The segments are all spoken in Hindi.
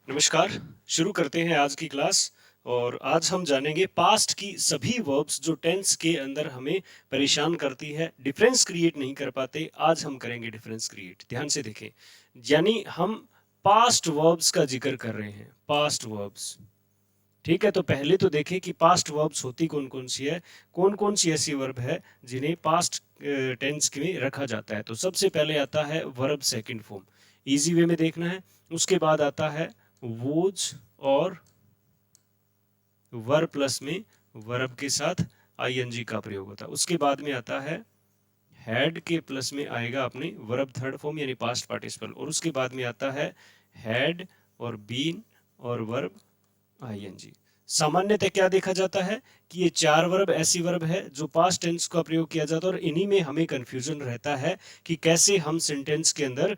नमस्कार। शुरू करते हैं आज की क्लास। और आज हम जानेंगे पास्ट की सभी वर्ब्स जो टेंस के अंदर हमें परेशान करती है, डिफरेंस क्रिएट नहीं कर पाते। आज हम करेंगे डिफरेंस क्रिएट। ध्यान से देखें, यानी हम पास्ट वर्ब्स का जिक्र कर रहे हैं। पास्ट वर्ब्स, ठीक है। तो पहले तो देखें कि पास्ट वर्ब्स होती कौन कौन सी है, कौन कौन सी ऐसी वर्ब है जिन्हें पास्ट टेंस में रखा जाता है। तो सबसे पहले आता है verb second form, easy way में देखना है। उसके बाद आता है वोज और वर्ब प्लस में वर्ब के साथ आईएनजी का प्रयोग होता है। उसके बाद में आता है हैड के प्लस में आएगा अपने वर्ब थर्ड फॉर्म यानी पास्ट पार्टिसिपल। और उसके बाद में आता है हैड और बीन और वर्ब आईएनजी। सामान्यतः क्या देखा जाता है कि ये चार वर्ब ऐसी वर्ब है जो पास्ट टेंस का प्रयोग किया जाता है, और इन्हीं में हमें कंफ्यूजन रहता है कि कैसे हम सेंटेंस के अंदर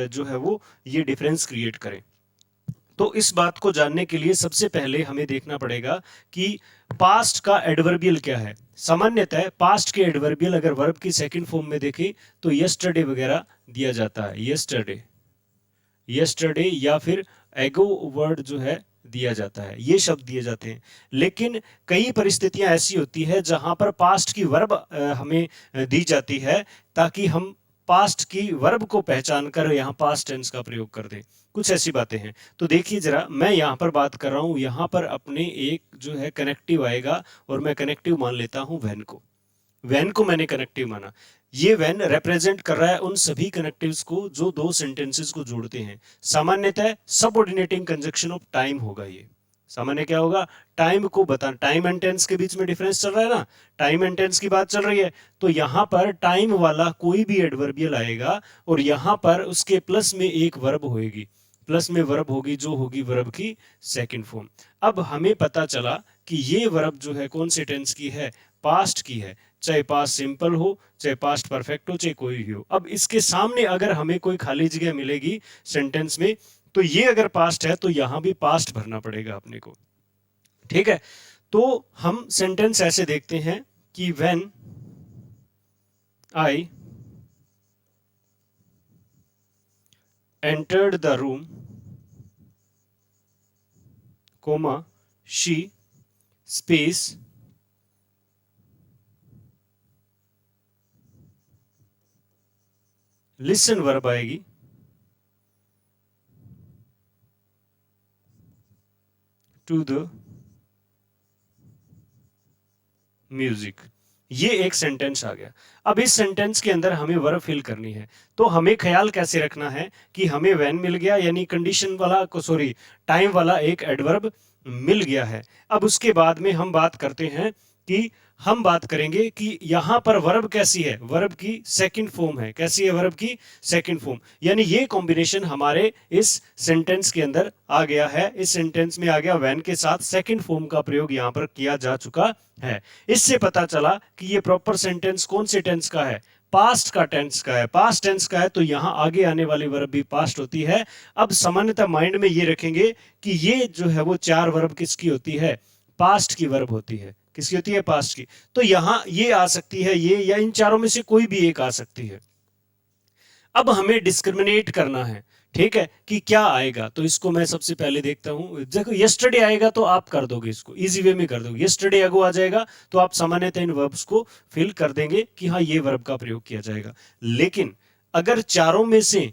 जो है वो ये डिफरेंस क्रिएट करें। तो इस बात को जानने के लिए सबसे पहले हमें देखना पड़ेगा कि पास्ट का एडवर्बियल क्या है। सामान्यतः पास्ट के एडवर्बियल अगर वर्ब की सेकंड फॉर्म में देखें तो यस्टरडे वगैरह दिया जाता है। यस्टरडे, यस्टरडे या फिर एगो वर्ड जो है दिया जाता है, ये शब्द दिए जाते हैं। लेकिन कई परिस्थितियां ऐसी होती है जहां पर पास्ट की वर्ब हमें दी जाती है ताकि हम पास्ट की वर्ब को पहचान कर यहाँ पास्ट टेंस का प्रयोग कर दें। कुछ ऐसी बातें हैं। तो देखिए जरा, मैं यहाँ पर बात कर रहा हूँ, यहाँ पर अपने एक जो है कनेक्टिव आएगा और मैं कनेक्टिव मान लेता हूँ वैन को। वैन को मैंने कनेक्टिव माना। ये वैन रिप्रेजेंट कर रहा है उन सभी कनेक्टिव्स को जो दो सेंटेंसेस को जोड़ते हैं। सामान्यतः सबऑर्डिनेटिंग कंजक्शन ऑफ टाइम होगा। ये सामान्य क्या होगा, टाइम को बता, टाइम एंड टेंस के बीच में डिफरेंस चल रहा है ना, टाइम एंड टेंस की बात चल रही है। तो यहाँ पर टाइम वाला कोई भी एडवर्बियल आएगा और यहाँ पर उसके प्लस में एक वर्ब होगी, प्लस में वर्ब होगी जो होगी वर्ब की सेकंड फॉर्म। अब हमें पता चला कि ये वर्ब जो है कौन से टेंस की है, पास्ट की है। चाहे पास्ट सिंपल हो, चाहे पास्ट परफेक्ट हो, चाहे कोई भी हो। अब इसके सामने अगर हमें कोई खाली जगह मिलेगी सेंटेंस में, तो ये अगर पास्ट है तो यहां भी पास्ट भरना पड़ेगा अपने को, ठीक है। तो हम सेंटेंस ऐसे देखते हैं कि when I entered the room, comma she space listen verb आएगी, टू द म्यूजिक। ये एक सेंटेंस आ गया। अब इस सेंटेंस के अंदर हमें वर्ब फिल करनी है। तो हमें ख्याल कैसे रखना है कि हमें व्हेन मिल गया, यानी कंडीशन वाला सॉरी टाइम वाला एक एडवर्ब मिल गया है। अब उसके बाद में हम बात करते हैं कि हम बात करेंगे कि यहां पर वर्ब कैसी है, वर्ब की सेकंड फॉर्म है। कैसी है वर्ब की सेकंड फॉर्म, यानी ये कॉम्बिनेशन हमारे इस सेंटेंस के अंदर आ गया है। इस सेंटेंस में आ गया व्हेन के साथ सेकंड फॉर्म का प्रयोग यहां पर किया जा चुका है। इससे पता चला कि ये प्रॉपर सेंटेंस कौन से टेंस का है, पास्ट का टेंस का है। पास्ट टेंस का है तो यहां आगे आने वाली वर्ब भी पास्ट होती है। अब सामान्यतः माइंड में ये रखेंगे कि ये जो है वो चार वर्ब किसकी होती है, पास्ट की वर्ब होती है। किसकी होती है, पास्ट की। तो यहां ये आ सकती है ये, या इन चारों में से कोई भी एक आ सकती है। अब हमें डिस्क्रिमिनेट करना है, ठीक है, कि क्या आएगा। तो इसको मैं सबसे पहले देखता हूं। देखो यस्टरडे आएगा तो आप कर दोगे, इसको इजी वे में कर दोगे। यस्टरडे अगो आ जाएगा तो आप सामान्यतः इन वर्ब्स को फिल कर देंगे कि हाँ ये वर्ब का प्रयोग किया जाएगा। लेकिन अगर चारों में से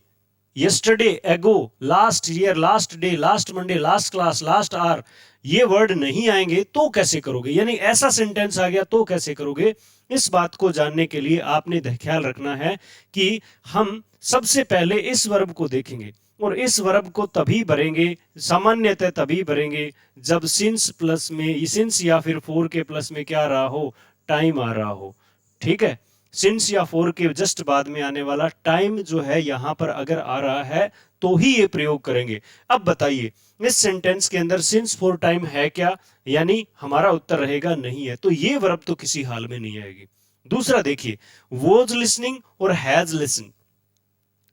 यस्टरडे, एगो, last year, last day, last Monday, last class, last hour ये वर्ड नहीं आएंगे तो कैसे करोगे, यानी ऐसा सेंटेंस आ गया तो कैसे करोगे। इस बात को जानने के लिए आपने ख्याल रखना है कि हम सबसे पहले इस वर्ब को देखेंगे और इस वर्ब को तभी भरेंगे, सामान्यतः तभी भरेंगे जब सिंस प्लस में, सिंस या फिर फोर के प्लस में क्या रहा हो, टाइम आ रहा हो, ठीक है। सिंस या फोर के जस्ट बाद में आने वाला टाइम जो है यहां पर अगर आ रहा है तो ही ये प्रयोग करेंगे। अब बताइए इस सेंटेंस के अंदर सिंस फोर टाइम है क्या, यानी हमारा उत्तर रहेगा नहीं है। तो ये वर्ब तो किसी हाल में नहीं आएगी। दूसरा देखिए, वॉज लिसनिंग और हैज लिसन,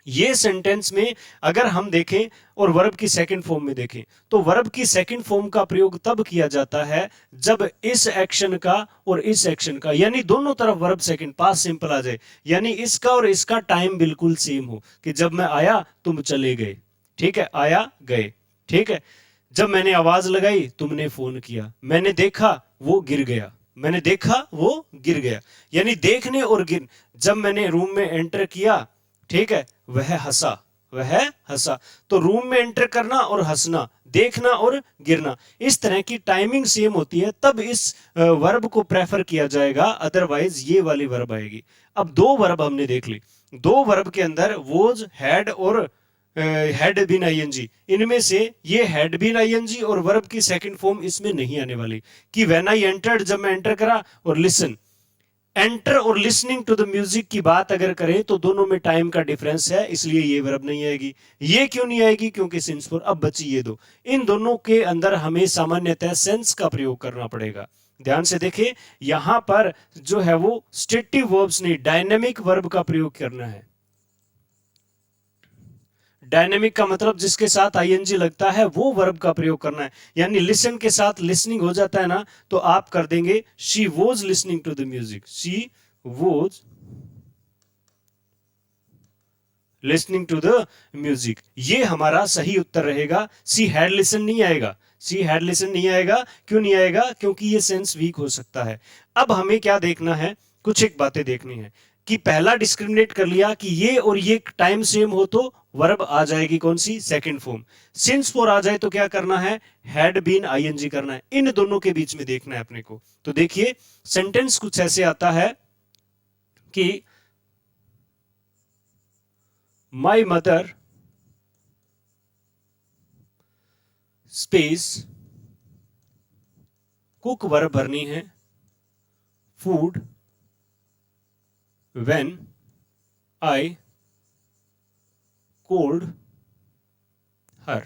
ये सेंटेंस में अगर हम देखें और वर्ब की सेकंड फॉर्म में देखें तो वर्ब की सेकंड फॉर्म का प्रयोग तब किया जाता है जब इस एक्शन का और इस एक्शन का, यानी दोनों तरफ वर्ब सेकंड पास्ट सिंपल आ जाए, यानी इसका और इसका टाइम बिल्कुल सेम हो कि जब मैं आया तुम चले गए, ठीक है, आया गए, ठीक है, जब मैंने आवाज लगाई तुमने फोन किया, मैंने देखा वो गिर गया, मैंने देखा वो गिर गया, यानी देखने और गिर। जब मैंने रूम में एंटर किया, ठीक है, वह हंसा, वह हंसा। तो रूम में एंटर करना और हंसना, देखना और गिरना, इस तरह की टाइमिंग सेम होती है, तब इस वर्ब को प्रेफर किया जाएगा, अदरवाइज ये वाली वर्ब आएगी। अब दो वर्ब हमने देख ली, दो वर्ब के अंदर वोज, हैड और हैड बीन आईएनजी, इनमें से ये हैड बीन आईएनजी और वर्ब की सेकंड फॉर्म इसमें नहीं आने वाली, कि व्हेन आई एंटर्ड, जब मैं एंटर करा, और लिसन। एंटर और लिसनिंग टू द म्यूजिक की बात अगर करें तो दोनों में टाइम का डिफरेंस है, इसलिए ये वर्ब नहीं आएगी। ये क्यों नहीं आएगी? क्योंकि सिंस फोर। अब बची ये दो, इन दोनों के अंदर हमें सामान्यतः सेंस का प्रयोग करना पड़ेगा। ध्यान से देखें, यहां पर जो है वो स्टेटिव वर्ब्स नहीं, डायनेमिक वर्ब का प्रयोग करना है। डायनेमिक का मतलब जिसके साथ आईएनजी लगता है वो वर्ब का प्रयोग करना है। यानी लिसन के साथ लिसनिंग हो जाता है ना, तो आप कर देंगे she was listening to the music, she was listening to the music, ये हमारा सही उत्तर रहेगा। सी हैड लिसन नहीं आएगा, सी हैड लिसन नहीं आएगा। क्यों नहीं आएगा? क्योंकि ये सेंस वीक हो सकता है। अब हमें क्या देखना है, कुछ एक बातें देखनी है कि पहला डिस्क्रिमिनेट कर लिया कि ये और ये टाइम सेम हो तो वर्ब आ जाएगी कौन सी? Second form. सिंस फॉर आ जाए तो क्या करना है? हैड बीन आईएनजी करना है। इन दोनों के बीच में देखना है अपने को। तो देखिए सेंटेंस कुछ ऐसे आता है कि my mother space cook, verb भरनी है, फूड व्हेन आई कोल्ड हर,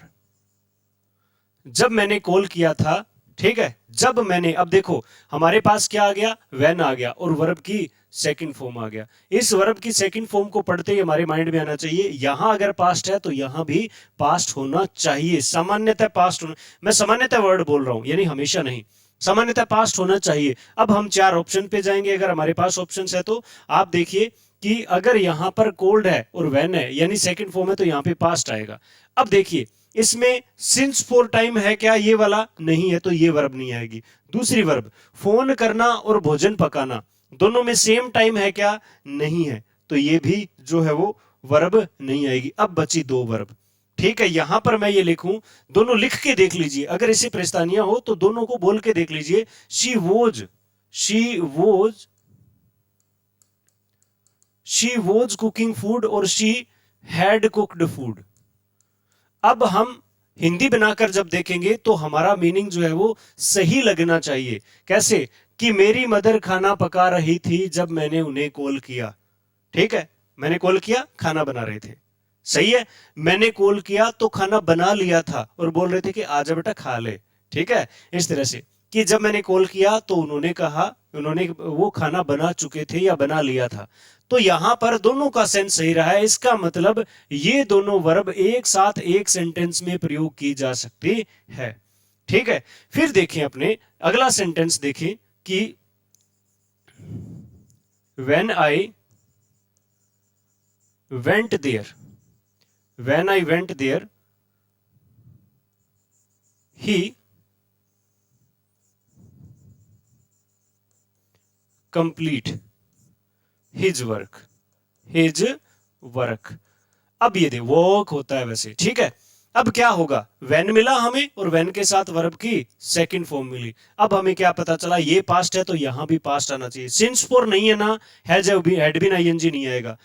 जब मैंने कॉल किया था। ठीक है, जब मैंने, अब देखो हमारे पास क्या आ गया? व्हेन आ गया और वर्ब की सेकंड फॉर्म आ गया। इस वर्ब की सेकंड फॉर्म को पढ़ते ही हमारे माइंड में आना चाहिए, यहां अगर पास्ट है तो यहां भी पास्ट होना चाहिए, सामान्यतः पास्ट होना। मैं सामान्यतः वर्ड बोल रहा हूं, यानी हमेशा नहीं, सामान्यतः पास्ट होना चाहिए। अब हम चार ऑप्शन पे जाएंगे, अगर हमारे पास ऑप्शन है तो आप देखिए कि अगर यहां पर कोल्ड है और व्हेन है यानी सेकंड फॉर्म है तो यहां पे पास्ट आएगा। अब देखिए इसमें सिंस फॉर टाइम है क्या? ये वाला नहीं है तो ये वर्ब नहीं आएगी। दूसरी वर्ब फोन करना और भोजन पकाना, दोनों में सेम टाइम है क्या? नहीं है, तो ये भी जो है वो वर्ब नहीं आएगी। अब बची दो वर्ब। ठीक है, यहां पर मैं ये लिखूं, दोनों लिख के देख लीजिए, अगर इसे परेशानियां हो तो दोनों को बोल के देख लीजिए। She was, she was, she was cooking food और शी हैड कुक्ड फूड। अब हम हिंदी बनाकर जब देखेंगे तो हमारा मीनिंग जो है वो सही लगना चाहिए। कैसे? कि मेरी मदर खाना पका रही थी जब मैंने उन्हें कॉल किया। ठीक है, मैंने कॉल किया, खाना बना रहे थे, सही है। मैंने कॉल किया तो खाना बना लिया था और बोल रहे थे कि आजा बेटा खा ले। ठीक है, इस तरह से कि जब मैंने कॉल किया तो उन्होंने कहा, उन्होंने वो खाना बना चुके थे या बना लिया था। तो यहां पर दोनों का सेंस सही रहा है, इसका मतलब ये दोनों वर्ब एक साथ एक सेंटेंस में प्रयोग की जा सकती है। ठीक है, फिर देखें अपने अगला सेंटेंस देखें कि when I went there, when I went there he complete his work, his work. अब ये दे वर्क होता है वैसे, ठीक है। अब क्या होगा? व्हेन मिला हमें और व्हेन के साथ वर्ब की सेकंड फॉर्म मिली। अब हमें क्या पता चला? ये पास्ट है तो यहां भी पास्ट आना चाहिए। सिंस फॉर नहीं है ना, हैज हैड बीन आईएनजी नहीं आएगा।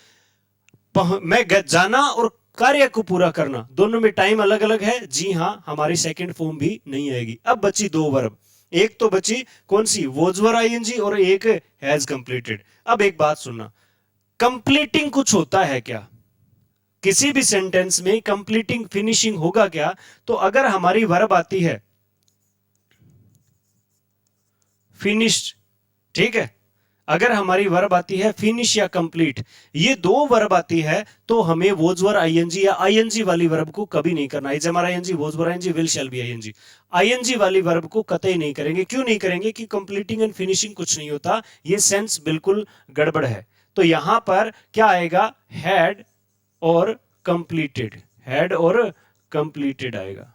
मैं जाना और कार्य को पूरा करना, दोनों में टाइम अलग अलग है। जी हां, हमारी सेकंड फॉर्म भी नहीं आएगी। अब बची दो वर्ब, एक तो बची कौन सी? वॉज वर आईएनजी और एक हैज कंप्लीटेड। अब एक बात सुनना, कंप्लीटिंग कुछ होता है क्या? किसी भी सेंटेंस में कंप्लीटिंग फिनिशिंग होगा क्या? तो अगर हमारी वर्ब आती है फिनिश्ड, ठीक है, अगर हमारी वर्ब आती है फिनिश या कंप्लीट, ये दो वर्ब आती है, तो हमें वोज वर आईएनजी या आईएनजी वाली वर्ब को कभी नहीं करना। Is am are ING, was were ING, will shall be ING, ING वाली वर्ब को कतई नहीं करेंगे। क्यों नहीं करेंगे? कि कंप्लीटिंग एंड फिनिशिंग कुछ नहीं होता, ये सेंस बिल्कुल गड़बड़ है। तो यहां पर क्या आएगा? हैड और कंप्लीटेड, हैड और कंप्लीटेड आएगा।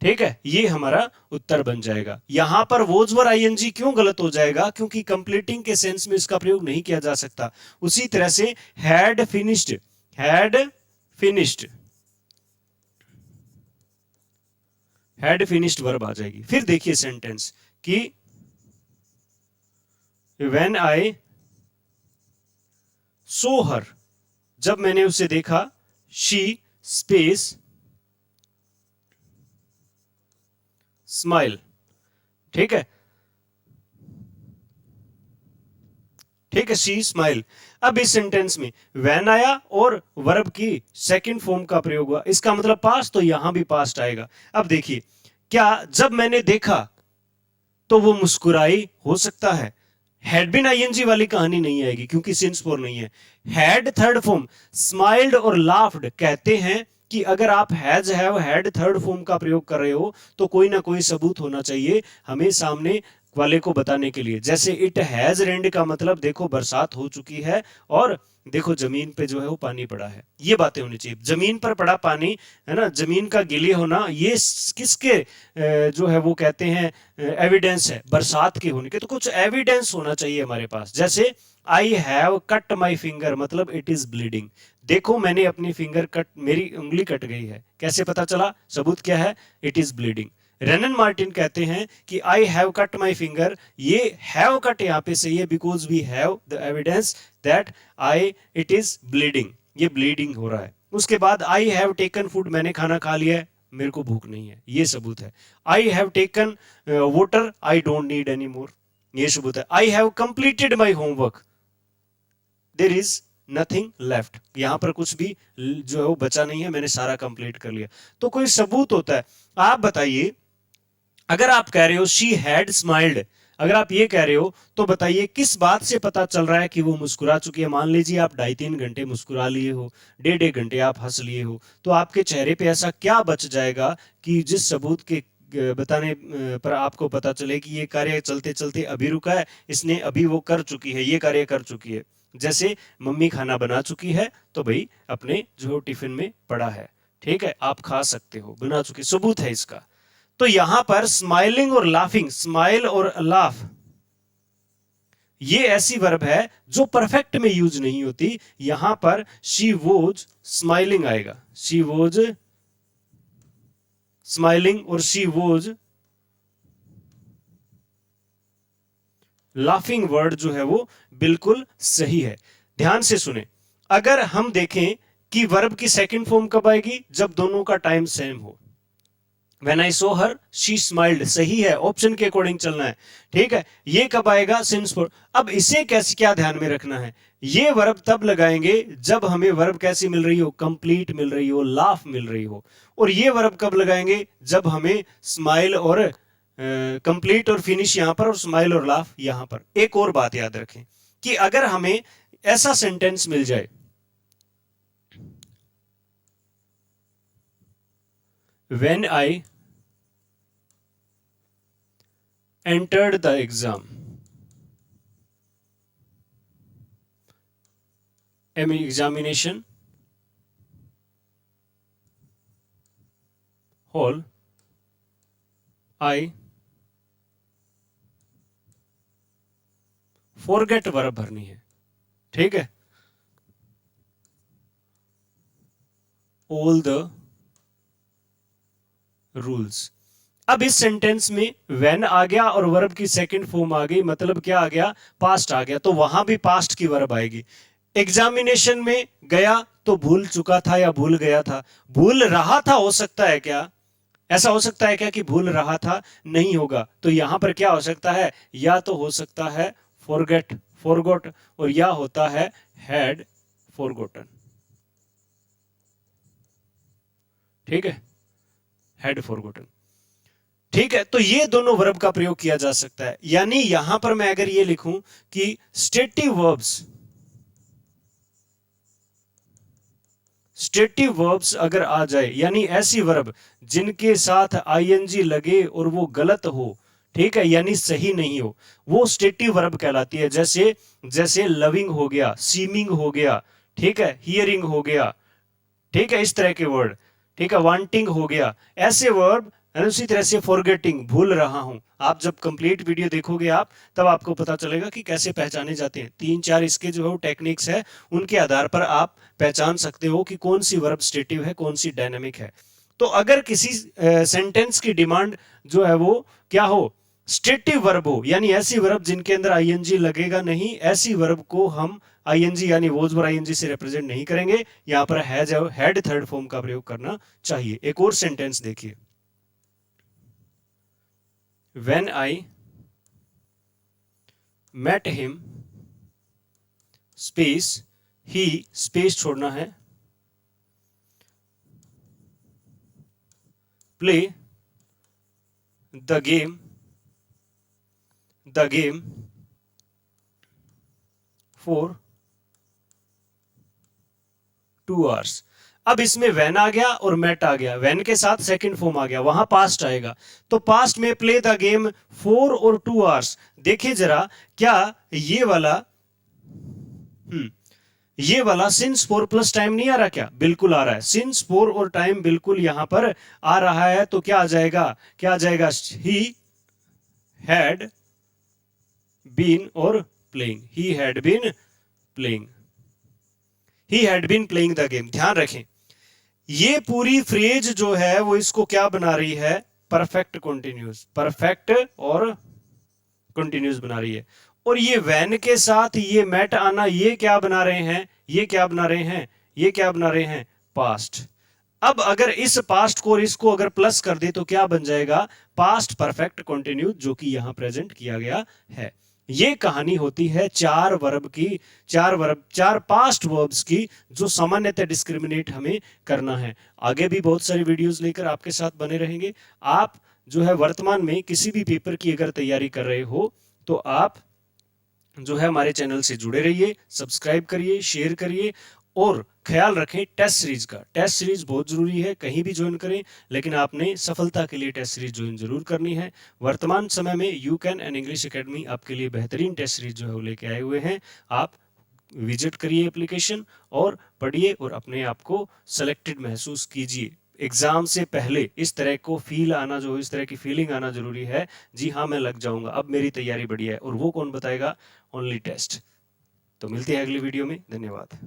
ठीक है, ये हमारा उत्तर बन जाएगा। यहां पर वोज वर आईएनजी क्यों गलत हो जाएगा, क्योंकि कंप्लीटिंग के सेंस में इसका प्रयोग नहीं किया जा सकता। उसी तरह से had finished, had finished, had finished verb आ जाएगी। फिर देखिए सेंटेंस कि व्हेन आई सो हर, जब मैंने उसे देखा, शी स्पेस स्माइल। ठीक है, ठीक है, शी स्माइल। अब इस सेंटेंस में व्हेन आया और वर्ब की सेकंड फॉर्म का प्रयोग हुआ, इसका मतलब पास्ट, तो यहां भी पास्ट आएगा। अब देखिए, क्या जब मैंने देखा तो वो मुस्कुराई हो सकता है, हैड बिन आईएनजी वाली कहानी नहीं आएगी क्योंकि सिंस फोर नहीं है। हैड थर्ड फॉर्म, स्माइल्ड और लाफ्ड कहते हैं कि अगर आप has have had third form का प्रयोग कर रहे हो तो कोई ना कोई सबूत होना चाहिए हमें सामने वाले को बताने के लिए। जैसे इट हैज रेंड का मतलब देखो बरसात हो चुकी है और देखो जमीन पे जो है वो पानी पड़ा है, ये बातें होनी चाहिए। जमीन पर पड़ा पानी है ना, जमीन का गीले होना, ये किसके जो है वो कहते हैं एविडेंस है, बरसात के होने के। तो कुछ एविडेंस होना चाहिए हमारे पास। जैसे आई हैव कट माई फिंगर मतलब इट इज ब्लीडिंग, देखो मैंने अपनी फिंगर कट, मेरी उंगली कट गई है, कैसे पता चला, सबूत क्या है, it is bleeding. Wren and Martin कहते हैं कि I have cut my finger, ये हैव कट यहां पे सही है because we have the evidence that I it is bleeding, ये ब्लीडिंग हो रहा है। उसके बाद आई हैव टेकन फूड, मैंने खाना खा लिया है, मेरे को भूख नहीं है, ये सबूत है। I have taken water, I don't need any more, ये सबूत है। I have completed my homework, there is nothing left, यहां पर कुछ भी जो है वो बचा नहीं है, मैंने सारा कंप्लीट कर लिया। तो कोई सबूत होता है। आप बताइए, अगर आप कह रहे हो शी हैड स्माइल्ड, अगर आप ये कह रहे हो तो बताइए किस बात से पता चल रहा है कि वो मुस्कुरा चुकी है। मान लीजिए आप 2.5-3 घंटे मुस्कुरा लिए हो, 1.5 घंटे आप हंस लिए हो, तो आपके चेहरे पे ऐसा क्या बच जाएगा कि जिस सबूत के बताने पर आपको पता चले कि ये कार्य चलते चलते अभी रुका है, इसने अभी वो कर चुकी है, ये कार्य कर चुकी है। जैसे मम्मी खाना बना चुकी है तो भाई अपने जो टिफिन में पड़ा है, ठीक है, आप खा सकते हो, बना चुकी, सबूत है इसका। तो यहां पर स्माइलिंग और लाफिंग, स्माइल और लाफ, ये ऐसी वर्ब है जो परफेक्ट में यूज नहीं होती। यहां पर शी वोज स्माइलिंग आएगा, शी वोज स्माइलिंग और शी वोज लाफिंग वर्ड जो है वो बिल्कुल सही है। ध्यान से सुने, अगर हम देखें कि वर्ब की सेकंड फॉर्म कब आएगी, जब दोनों का टाइम सेम हो। When I saw her, she smiled, सही है, ऑप्शन के अकॉर्डिंग चलना है, ठीक है। ये कब आएगा, सिंस फोर। अब इसे कैसे क्या ध्यान में रखना है, ये वर्ब तब लगाएंगे जब हमें वर्ब कैसी मिल रही हो, कंप्लीट मिल रही हो, लाफ मिल रही हो। और ये वर्ब कब लगाएंगे, जब हमें स्माइल और कंप्लीट और फिनिश यहां पर और स्माइल और लाफ यहां पर। एक और बात याद रखें कि अगर हमें ऐसा सेंटेंस मिल जाए, When I entered the exam, examination hall, I forget verb भरनी है, ठीक है, all the रूल्स। अब इस सेंटेंस में व्हेन आ गया और वर्ब की सेकंड फॉर्म आ गई, मतलब क्या आ गया, पास्ट आ गया, तो वहां भी पास्ट की वर्ब आएगी। एग्जामिनेशन में गया तो भूल चुका था या भूल गया था, भूल रहा था हो सकता है क्या, ऐसा हो सकता है क्या कि भूल रहा था, नहीं होगा। तो यहां पर क्या हो सकता है, या तो हो सकता है फॉरगेट, फॉरगॉट, और या होता है हैड फॉरगॉटन, ठीक है, हैड फॉरगॉटन, ठीक है। तो ये दोनों वर्ब का प्रयोग किया जा सकता है। यानी यहां पर मैं अगर ये लिखूं कि स्टेटिव वर्ब्स अगर आ जाए, यानी ऐसी वर्ब जिनके साथ आईएनजी लगे और वो गलत हो, ठीक है, यानी सही नहीं हो, वो स्टेटिव वर्ब कहलाती है। जैसे जैसे लविंग हो गया, सीमिंग हो गया, ठीक है, हियरिंग हो गया, ठीक है, इस तरह के वर्ड, ठीक है, वांटिंग हो गया, ऐसे वर्ब है। उसी तरह से फॉरगेटिंग, भूल रहा हूं। आप जब कंप्लीट वीडियो देखोगे आप, तब आपको पता चलेगा कि कैसे पहचाने जाते हैं। 3-4 इसके जो है टेक्निक्स है, उनके आधार पर आप पहचान सकते हो कि कौन सी वर्ब स्टेटिव है, कौन सी डायनेमिक है। तो अगर किसी सेंटेंस की डिमांड जो है वो क्या हो, स्टेटिव वर्ब हो, यानी ऐसी वर्ब जिनके अंदर आईएनजी लगेगा नहीं, ऐसी वर्ब को हम आईएनजी यानी वोज वर आईएनजी से रिप्रेजेंट नहीं करेंगे। यहां पर हैड थर्ड फॉर्म का प्रयोग करना चाहिए। एक और सेंटेंस देखिए, When I met him, space he, space छोड़ना है, play the game for 2 hours। अब इसमें वैन आ गया और मेट आ गया, वैन के साथ सेकंड फॉर्म आ गया, वहां पास्ट आएगा। तो पास्ट में प्ले द गेम 4 और 2 hours। देखिए जरा, क्या ये वाला सिंस 4 प्लस टाइम नहीं आ रहा? क्या बिल्कुल आ रहा है। सिंस 4 और टाइम बिल्कुल यहां पर आ रहा है। तो क्या आ जाएगा, ही हैड बीन और playing, he had been playing the game. ध्यान रखें, ये पूरी फ्रेज जो है वो इसको क्या बना रही है, परफेक्ट और कंटिन्यूस बना रही है। और ये वैन के साथ ये मैट आना, ये क्या बना रहे हैं, पास्ट। अब अगर इस पास्ट को और इसको अगर प्लस कर दे तो क्या बन जाएगा, पास्ट परफेक्ट कंटिन्यूस, जो कि यहां प्रेजेंट किया गया है। ये कहानी होती है चार पास्ट वर्ब्स की, जो सामान्यतः डिस्क्रिमिनेट हमें करना है। आगे भी बहुत सारी वीडियोस लेकर आपके साथ बने रहेंगे। आप जो है वर्तमान में किसी भी पेपर की अगर तैयारी कर रहे हो तो आप जो है हमारे चैनल से जुड़े रहिए, सब्सक्राइब करिए, शेयर करिए, और ख्याल रखें टेस्ट सीरीज का। टेस्ट सीरीज बहुत जरूरी है, कहीं भी ज्वाइन करें, लेकिन आपने सफलता के लिए टेस्ट सीरीज ज्वाइन जरूर करनी है। वर्तमान समय में you can and English academy आपके लिए बेहतरीन टेस्ट सीरीज जो है वो लेके आए हुए हैं। आप विजिट करिए एप्लीकेशन और पढ़िए और अपने आप को सेलेक्टेड महसूस कीजिए। एग्जाम से पहले इस तरह को इस तरह की फीलिंग आना जरूरी है, जी हाँ मैं लग जाऊंगा, अब मेरी तैयारी बढ़िया है। और वो कौन बताएगा, ओनली टेस्ट। तो मिलते हैं अगली वीडियो में, धन्यवाद।